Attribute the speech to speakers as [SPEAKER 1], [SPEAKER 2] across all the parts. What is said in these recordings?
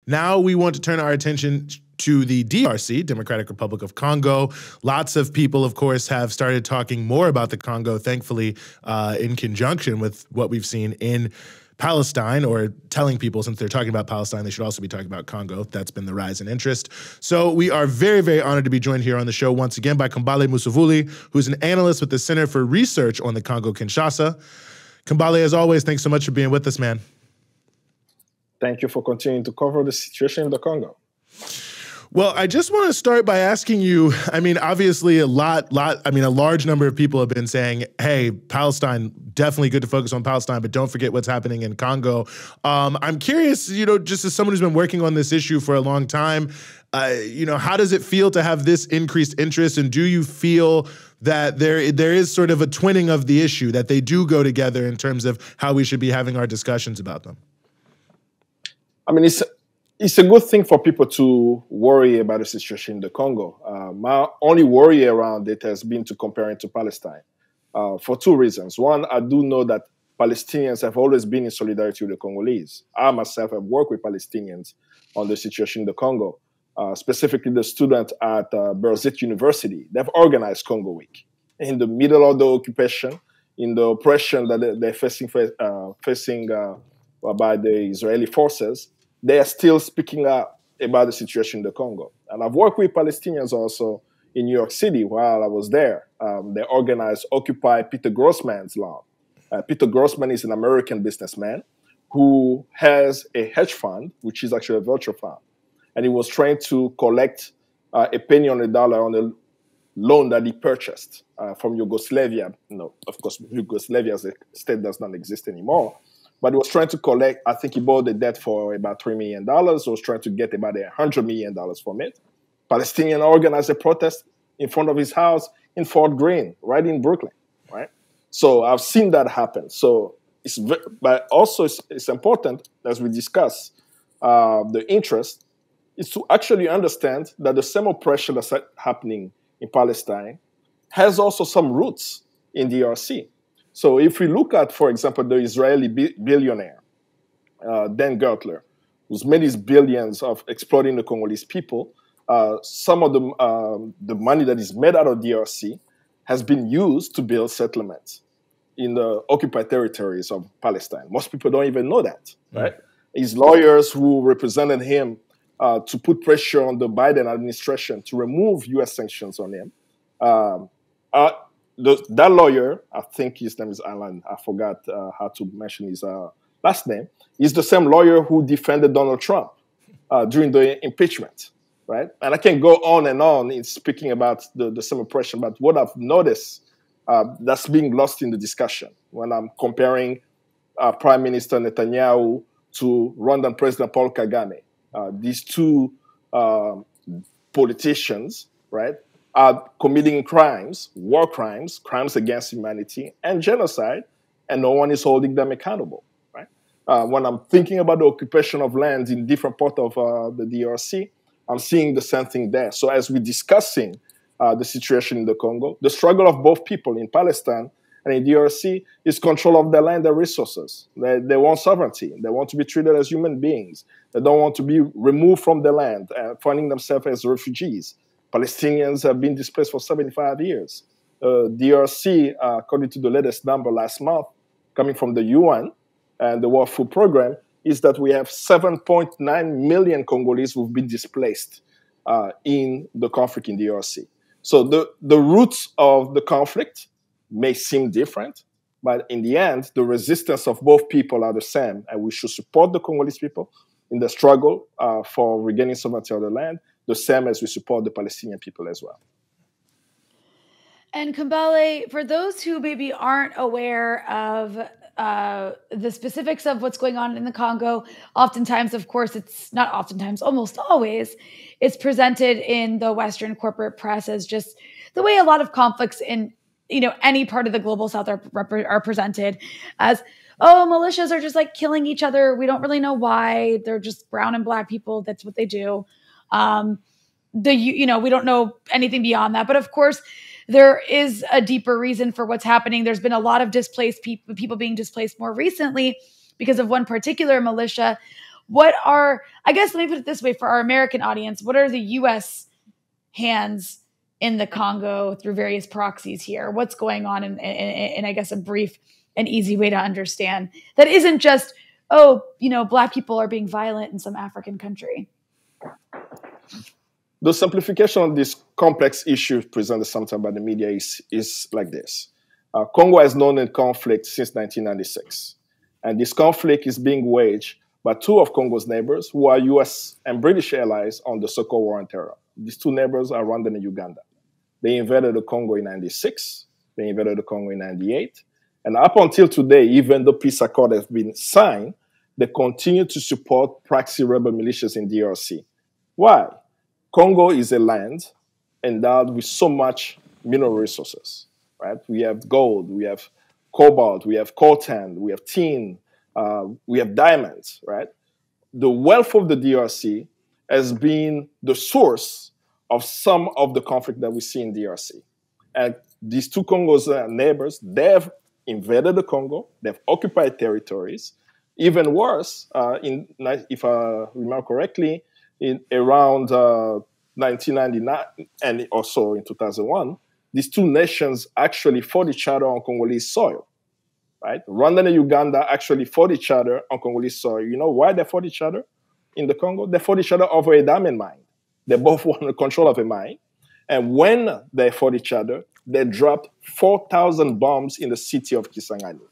[SPEAKER 1] Now we want to turn our attention to the DRC, Democratic Republic of Congo. Lots of people, of course, have started talking more about the Congo, thankfully, in conjunction with what we've seen in Palestine, or telling people, since they're talking about Palestine, they should also be talking about Congo. That's been the rise in interest. So we are very, very honored to be joined here on the show once again by Kambale Musavuli, who's an analyst with the Center for Research on the Congo-Kinshasa. Kambale, as always, thanks so much for being with us, man.
[SPEAKER 2] Thank you for continuing to cover the situation in the Congo.
[SPEAKER 1] Well, I just want to start by asking you, I mean, obviously a large number of people have been saying, hey, Palestine, definitely good to focus on Palestine, but don't forget what's happening in Congo. I'm curious, just as someone who's been working on this issue for a long time, how does it feel to have this increased interest? And do you feel that there is sort of a twinning of the issue, that they do go together in terms of how we should be having our discussions about them?
[SPEAKER 2] I mean, it's a good thing for people to worry about the situation in the Congo. My only worry around it has been to compare it to Palestine for two reasons. One, I do know that Palestinians have always been in solidarity with the Congolese. I myself have worked with Palestinians on the situation in the Congo, specifically the student at Berzit University. They've organized Congo Week in the middle of the occupation, in the oppression that they're facing by the Israeli forces. They are still speaking up about the situation in the Congo. And I've worked with Palestinians also in New York City while I was there. They organized Occupy Peter Grossman's lawn. Peter Grossman is an American businessman who has a hedge fund, which is actually a virtual fund. And he was trying to collect a penny on a dollar on a loan that he purchased from Yugoslavia. No, of course, Yugoslavia as a state does not exist anymore. But he was trying to collect, I think he bought the debt for about $3 million. So he was trying to get about $100 million from it. Palestinians organized a protest in front of his house in Fort Greene, right in Brooklyn, right? So I've seen that happen. So but also it's important, as we discuss, the interest is to actually understand that the same oppression that's happening in Palestine has also some roots in the DRC. So if we look at, for example, the Israeli billionaire, Dan Gertler, who's made his billions of exploiting the Congolese people, some of the money that is made out of DRC has been used to build settlements in the occupied territories of Palestine. Most people don't even know that, right? His lawyers who represented him to put pressure on the Biden administration to remove U.S. sanctions on him, that lawyer, I think his name is Alan, I forgot how to mention his last name, is the same lawyer who defended Donald Trump during the impeachment, right? And I can go on and on in speaking about the same oppression, but what I've noticed that's being lost in the discussion when I'm comparing Prime Minister Netanyahu to Rwandan President Paul Kagame. These two politicians, right, are committing crimes, war crimes, crimes against humanity, and genocide, and no one is holding them accountable, right? When I'm thinking about the occupation of lands in different parts of the DRC, I'm seeing the same thing there. So as we're discussing the situation in the Congo, the struggle of both people in Palestine and in DRC is control of their land and resources. They want sovereignty. They want to be treated as human beings. They don't want to be removed from the land, finding themselves as refugees. Palestinians have been displaced for 75 years. DRC, according to the latest number last month, coming from the UN and the World Food Program, is that we have 7.9 million Congolese who've been displaced in the conflict in DRC. So the roots of the conflict may seem different, but in the end, the resistance of both people are the same, and we should support the Congolese people in the struggle for regaining sovereignty of the land, the same as we support the Palestinian people as well.
[SPEAKER 3] And Kambale, for those who maybe aren't aware of the specifics of what's going on in the Congo, oftentimes, of course, it's not oftentimes, almost always, it's presented in the Western corporate press as just the way a lot of conflicts in any part of the global South are presented as, oh, militias are just like killing each other. We don't really know why. They're just brown and black people. That's what they do. We don't know anything beyond that. But of course, there is a deeper reason for what's happening. There's been a lot of displaced people being displaced more recently because of one particular militia. I guess let me put it this way for our American audience, what are the U.S. hands in the Congo through various proxies here? What's going on in I guess, a brief and easy way to understand that isn't just, Black people are being violent in some African country?
[SPEAKER 2] The simplification of this complex issue presented sometimes by the media is like this. Congo has known a conflict since 1996. And this conflict is being waged by two of Congo's neighbors who are US and British allies on the so-called war on terror. These two neighbors are Rwanda and Uganda. They invaded the Congo in 96. They invaded the Congo in 98. And up until today, even though peace accord has been signed, they continue to support proxy rebel militias in DRC. Why? Congo is a land endowed with so much mineral resources, right? We have gold, we have cobalt, we have coltan, we have tin, we have diamonds, right? The wealth of the DRC has been the source of some of the conflict that we see in DRC. And these two Congo's neighbors, they've invaded the Congo, they've occupied territories. Even worse, if I remember correctly, in around 1999 and also in 2001, these two nations actually fought each other on Congolese soil, right? Rwanda and Uganda actually fought each other on Congolese soil. You know why they fought each other in the Congo? They fought each other over a diamond mine. They both wanted control of a mine. And when they fought each other, they dropped 4,000 bombs in the city of Kisangani.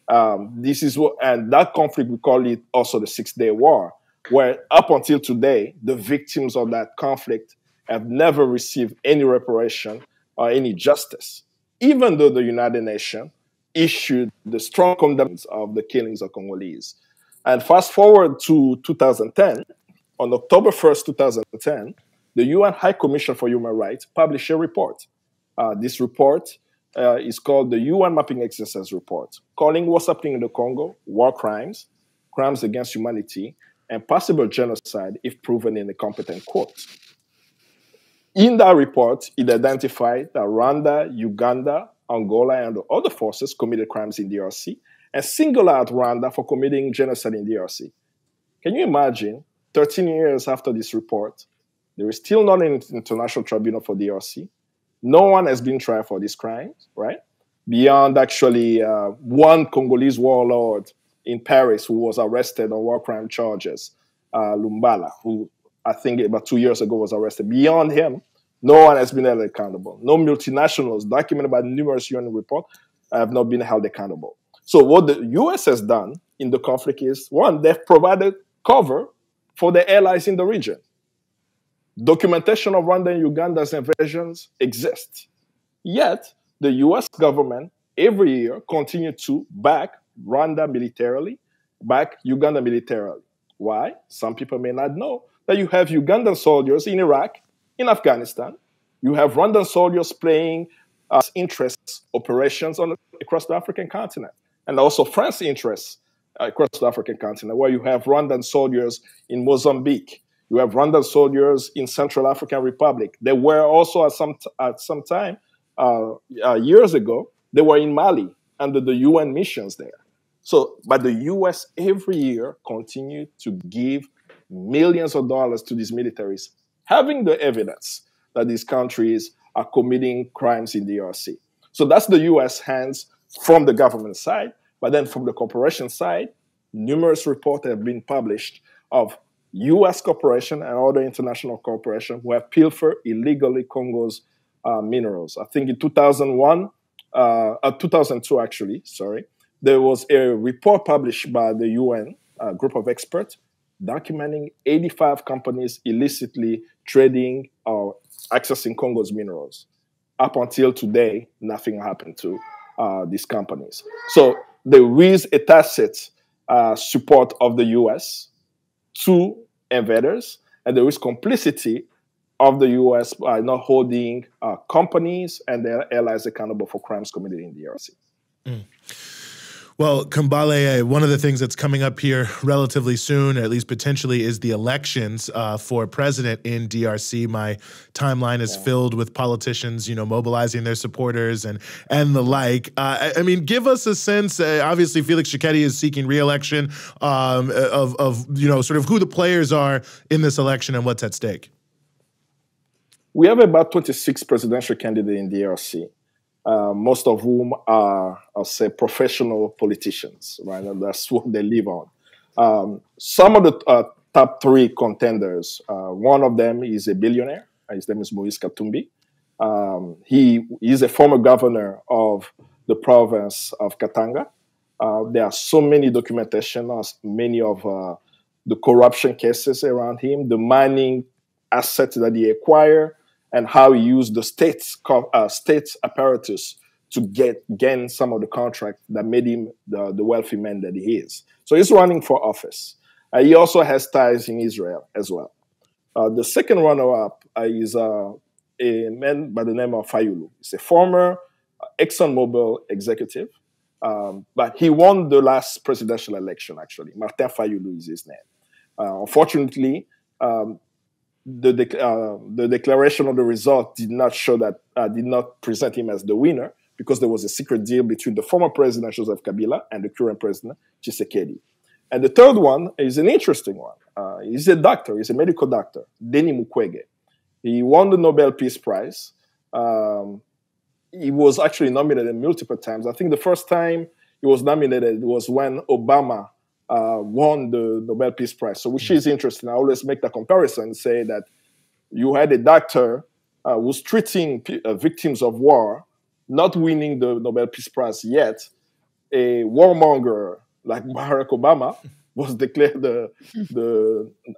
[SPEAKER 2] And that conflict, we call it also the 6-Day War, where up until today, the victims of that conflict have never received any reparation or any justice, even though the United Nations issued the strong condemnation of the killings of Congolese. And fast forward to 2010, on October 1st, 2010, the UN High Commission for Human Rights published a report. This report is called the UN Mapping Exercise Report, calling what's happening in the Congo war crimes, crimes against humanity, and possible genocide if proven in a competent court. In that report, it identified that Rwanda, Uganda, Angola, and the other forces committed crimes in DRC and singled out Rwanda for committing genocide in DRC. Can you imagine, 13 years after this report, there is still not an international tribunal for DRC. No one has been tried for these crimes, right? Beyond actually one Congolese warlord in Paris who was arrested on war crime charges, Lumbala, who I think about 2 years ago was arrested. Beyond him, no one has been held accountable. No multinationals documented by numerous UN reports have not been held accountable. So what the US has done in the conflict is, one, they've provided cover for the allies in the region. Documentation of Rwanda and Uganda's invasions exists. Yet, the US government every year continued to back Rwanda militarily, back Uganda militarily. Why? Some people may not know that you have Ugandan soldiers in Iraq, in Afghanistan. You have Rwandan soldiers playing interests operations across the African continent, and also French interests across the African continent, where you have Rwandan soldiers in Mozambique. You have Rwandan soldiers in Central African Republic. They were also at some time, years ago, they were in Mali under the UN missions there. So, but the US every year continued to give millions of dollars to these militaries, having the evidence that these countries are committing crimes in the DRC. So that's the US hands from the government side. But then from the corporation side, numerous reports have been published of U.S. corporation and other international corporations who have pilfered illegally Congo's minerals. I think in 2002 actually, there was a report published by the UN group of experts documenting 85 companies illicitly trading or accessing Congo's minerals. Up until today, nothing happened to these companies. So there is a tacit support of the U.S. to invaders, and there is complicity of the U.S. by not holding companies and their allies accountable for crimes committed in the DRC.
[SPEAKER 1] Well, Kambale, one of the things that's coming up here relatively soon, at least potentially, is the elections for president in DRC. My timeline is filled with politicians, mobilizing their supporters and the like. I mean, give us a sense. Obviously, Felix Tshisekedi is seeking re-election of sort of who the players are in this election and what's at stake.
[SPEAKER 2] We have about 26 presidential candidates in DRC. Most of whom are, I'll say, professional politicians, right? And that's what they live on. Some of the top three contenders, one of them is a billionaire. His name is Moise Katumbi. He is a former governor of the province of Katanga. There are so many documentation on many of the corruption cases around him, the mining assets that he acquired, and how he used the state's apparatus to gain some of the contract that made him the wealthy man that he is. So he's running for office. He also has ties in Israel as well. The second runner-up is a man by the name of Fayulu. He's a former ExxonMobil executive, but he won the last presidential election, actually. Martin Fayulu is his name. Unfortunately, the declaration of the result did not show that, did not present him as the winner, because there was a secret deal between the former president, Joseph Kabila, and the current president, Tshisekedi. And the third one is an interesting one. He's a doctor, he's a medical doctor, Denis Mukwege. He won the Nobel Peace Prize. He was actually nominated multiple times. I think the first time he was nominated was when Obama won the Nobel Peace Prize. So which is interesting. I always make that comparison and say that you had a doctor who's treating victims of war, not winning the Nobel Peace Prize yet. A warmonger like Barack Obama was declared the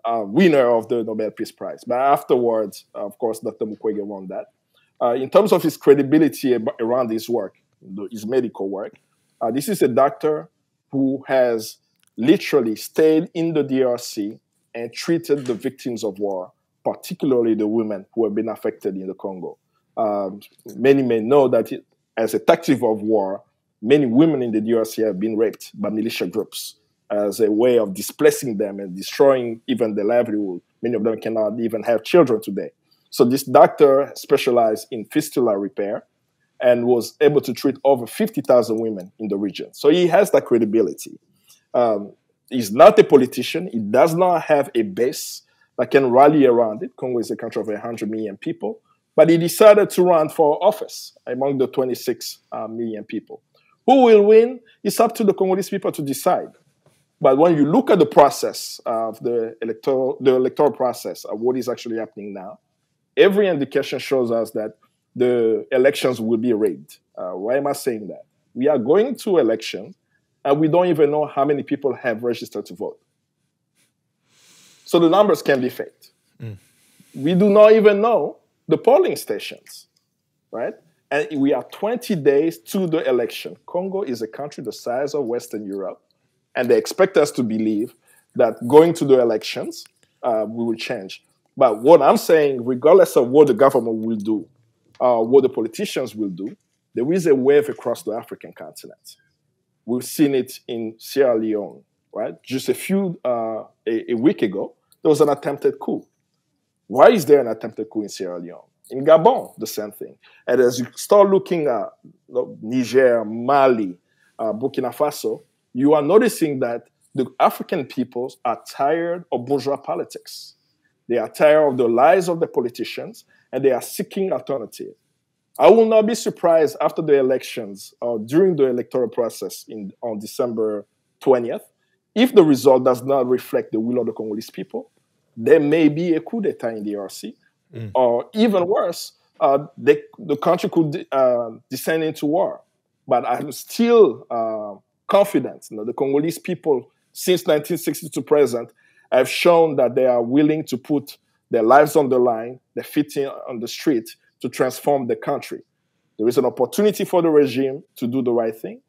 [SPEAKER 2] winner of the Nobel Peace Prize. But afterwards, of course, Dr. Mukwege won that. In terms of his credibility around his work, his medical work, this is a doctor who has literally stayed in the DRC and treated the victims of war, particularly the women who have been affected in the Congo. Many may know that as a tactic of war, many women in the DRC have been raped by militia groups as a way of displacing them and destroying even their livelihood. Many of them cannot even have children today. So this doctor specialized in fistula repair and was able to treat over 50,000 women in the region. So he has that credibility. He's not a politician. He does not have a base that can rally around it. Congo is a country of 100 million people. But he decided to run for office among the 26 million people. Who will win? It's up to the Congolese people to decide. But when you look at the process of the electoral process of what is actually happening now, every indication shows us that the elections will be rigged. Why am I saying that? We are going to election, and we don't even know how many people have registered to vote. So the numbers can be faked. We do not even know the polling stations, right? And we are 20 days to the election. Congo is a country the size of Western Europe, and they expect us to believe that going to the elections, we will change. But what I'm saying, regardless of what the government will do, what the politicians will do, there is a wave across the African continent. We've seen it in Sierra Leone, right? Just a week ago, there was an attempted coup. Why is there an attempted coup in Sierra Leone? In Gabon, the same thing. And as you start looking at Niger, Mali, Burkina Faso, you are noticing that the African peoples are tired of bourgeois politics. They are tired of the lies of the politicians, and they are seeking alternative. I will not be surprised after the elections or during the electoral process on December 20th, if the result does not reflect the will of the Congolese people, there may be a coup d'etat in the DRC, or even worse, the country could descend into war. But I'm still confident. The Congolese people, since 1960 to present, have shown that they are willing to put their lives on the line, their feet on the street to transform the country. There is an opportunity for the regime to do the right thing.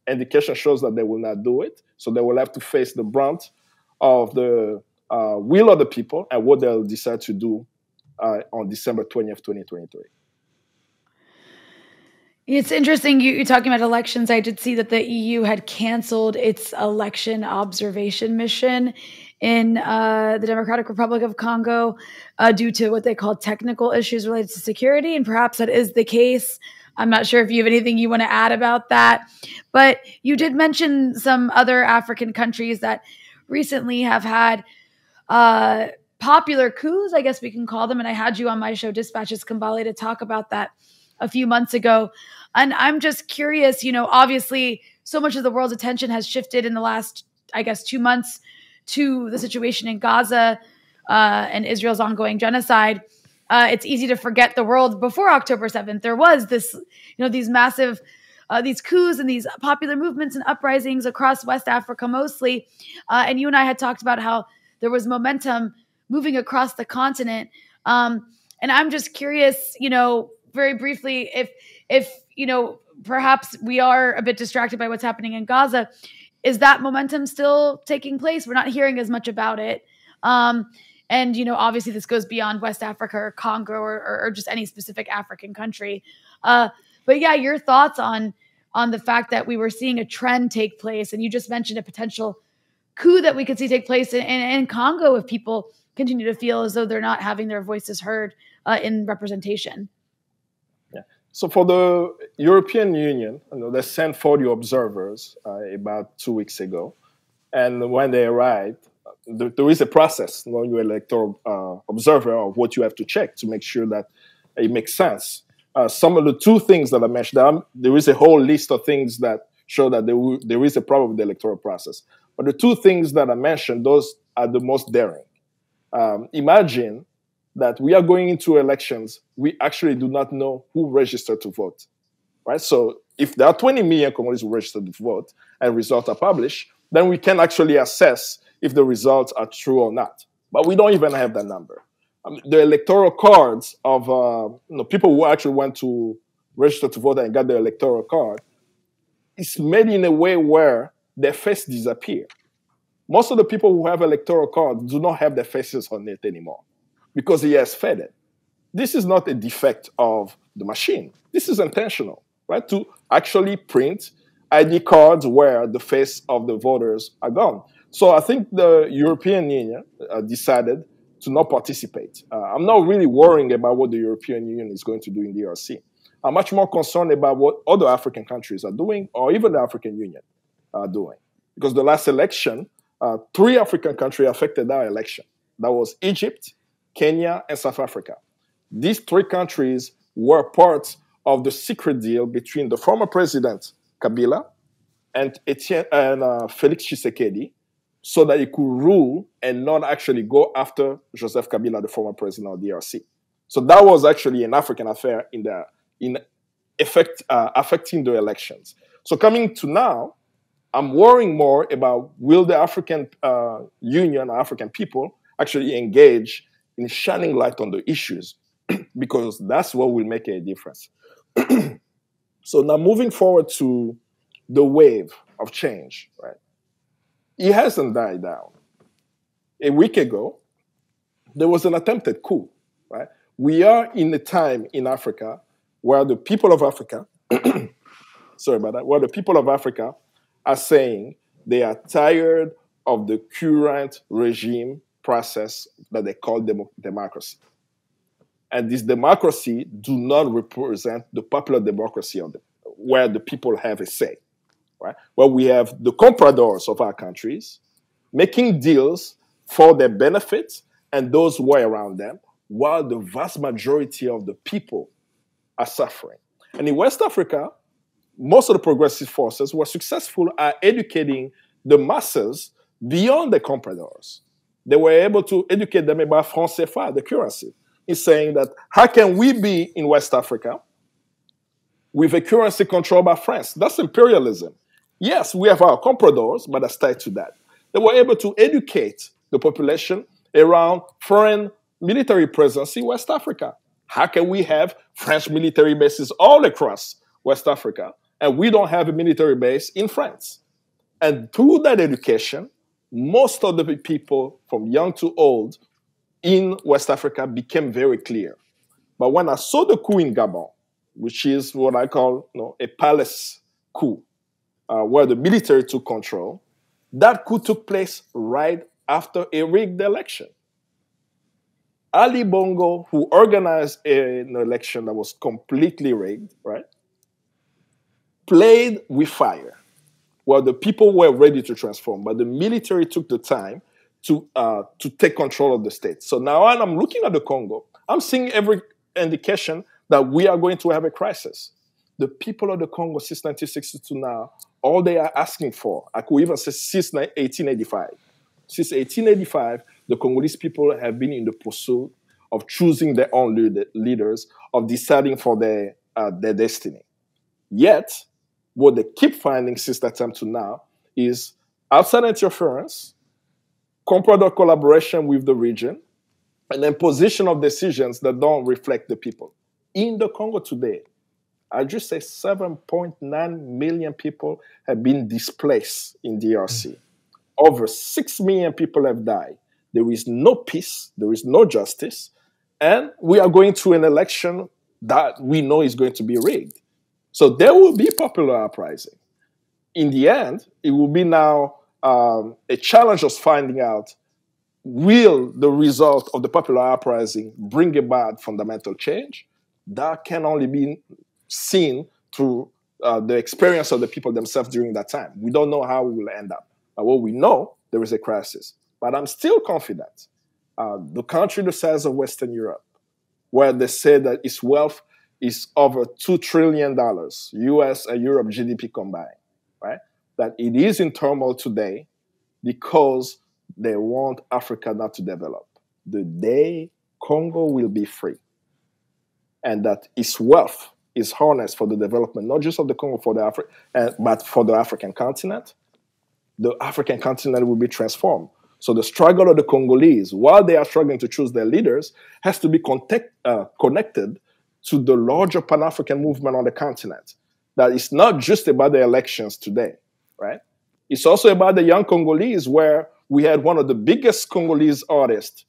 [SPEAKER 2] Indication shows that they will not do it, so they will have to face the brunt of the will of the people and what they'll decide to do on December 20th, 2023.
[SPEAKER 3] It's interesting you're talking about elections. I did see that the EU had canceled its election observation mission in the Democratic Republic of Congo due to what they call technical issues related to security. And perhaps that is the case. I'm not sure if you have anything you want to add about that. But you did mention some other African countries that recently have had popular coups, I guess we can call them. And I had you on my show, Dispatches Kambale, to talk about that a few months ago. And I'm just curious, obviously so much of the world's attention has shifted in the last, I guess, 2 months to the situation in Gaza and Israel's ongoing genocide. It's easy to forget the world before October 7th. There was this, these massive, these coups and these popular movements and uprisings across West Africa mostly. And you and I had talked about how there was momentum moving across the continent. And I'm just curious, very briefly, if perhaps we are a bit distracted by what's happening in Gaza. Is that momentum still taking place? We're not hearing as much about it. And, obviously this goes beyond West Africa or Congo or just any specific African country. But yeah, your thoughts on the fact that we were seeing a trend take place. And you just mentioned a potential coup that we could see take place in Congo if people continue to feel as though they're not having their voices heard in representation.
[SPEAKER 2] So for the European Union, they sent 40 observers about 2 weeks ago. And when they arrived, there is a process when you're an electoral observer of what you have to check to make sure that it makes sense. Some of the two things that I mentioned, there is a whole list of things that show that there is a problem with the electoral process. But the two things that I mentioned, those are the most daring. Imagine that we are going into elections, we actually do not know who registered to vote, right? So if there are 20 million Congolese who registered to vote and results are published, then we can actually assess if the results are true or not. But we don't even have that number. The electoral cards of people who actually went to register to vote and got their electoral card, it's made in a way where their face disappear. Most of the people who have electoral cards do not have their faces on it anymore, because he has faded. This is not a defect of the machine. This is intentional, right? To actually print ID cards where the face of the voters are gone. So I think the European Union decided to not participate. I'm not really worrying about what the European Union is going to do in the DRC. I'm much more concerned about what other African countries are doing, or even the African Union are doing. Because the last election, 3 African countries affected our election. That was Egypt, Kenya, and South Africa. These 3 countries were part of the secret deal between the former president, Kabila, and Felix Tshisekedi, so that he could rule and not actually go after Joseph Kabila, the former president of the DRC. So that was actually an African affair affecting the elections. So coming to now, I'm worrying more about will the African Union, or African people, actually engage in shining light on the issues, because that's what will make a difference. So now moving forward to the wave of change, right? It hasn't died down. A week ago, there was an attempted coup, right? We are in a time in Africa where the people of Africa, where the people of Africa are saying they are tired of the current regime process that they call democracy. And this democracy do not represent the popular democracy where the people have a say, right? Where we have the compradors of our countries making deals for their benefits and those who are around them, while the vast majority of the people are suffering. And in West Africa, most of the progressive forces were successful at educating the masses beyond the compradors. They were able to educate them about franc CFA, the currency. He's saying that how can we be in West Africa with a currency controlled by France? That's imperialism. Yes, we have our compradors, but that's tied to that. They were able to educate the population around foreign military presence in West Africa. How can we have French military bases all across West Africa, and we don't have a military base in France? And through that education, most of the people from young to old in West Africa became very clear. But when I saw the coup in Gabon, which is what I call a palace coup, where the military took control. That coup took place right after a rigged election. Ali Bongo, who organized an election that was completely rigged, right, played with fire. Well, the people were ready to transform, but the military took the time to take control of the state. So now when I'm looking at the Congo, I'm seeing every indication that we are going to have a crisis. The people of the Congo since 1962 now, all they are asking for, I could even say since 1885. Since 1885, the Congolese people have been in the pursuit of choosing their own leaders, of deciding for their destiny. Yet, what they keep finding since that time to now is outside interference, compromised collaboration with the region, and imposition of decisions that don't reflect the people. In the Congo today, I just say 7.9 million people have been displaced in DRC. Over 6 million people have died. There is no peace, there is no justice, and we are going through an election that we know is going to be rigged. So there will be popular uprising. In the end, it will be now a challenge of finding out, will the result of the popular uprising bring about fundamental change? That can only be seen through the experience of the people themselves during that time. We don't know how we will end up. But what we know, there is a crisis. But I'm still confident. The country the size of Western Europe, where they say that its wealth is over $2 trillion, US and Europe GDP combined, right? That it is in turmoil today because they want Africa not to develop. The day Congo will be free, and that its wealth is harnessed for the development, not just of the Congo, but for the African continent, the African continent will be transformed. So the struggle of the Congolese, while they are struggling to choose their leaders, has to be connected to the larger Pan-African movement on the continent. That it's not just about the elections today, right? It's also about the young Congolese, where we had one of the biggest Congolese artists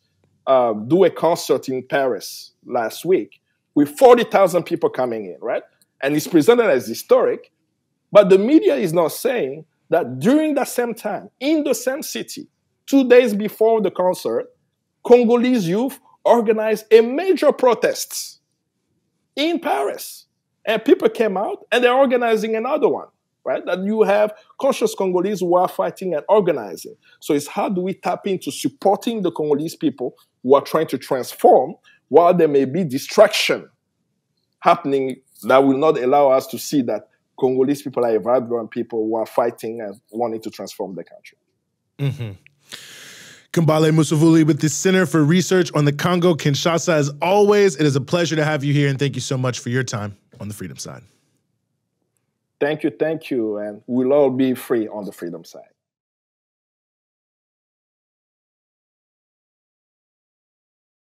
[SPEAKER 2] do a concert in Paris last week with 40,000 people coming in, right? And it's presented as historic, but the media is not saying that during that same time, in the same city, 2 days before the concert, Congolese youth organized a major protest in Paris. And people came out and they're organizing another one, right? That you have conscious Congolese who are fighting and organizing. So it's how do we tap into supporting the Congolese people who are trying to transform, while there may be distraction happening that will not allow us to see that Congolese people are a vibrant people who are fighting and wanting to transform the country.
[SPEAKER 1] Mm-hmm. Kambale Musavuli with the Center for Research on the Congo, Kinshasa. As always, it is a pleasure to have you here, and thank you so much for your time on the freedom side.
[SPEAKER 2] Thank you, and we'll all be free on the freedom side.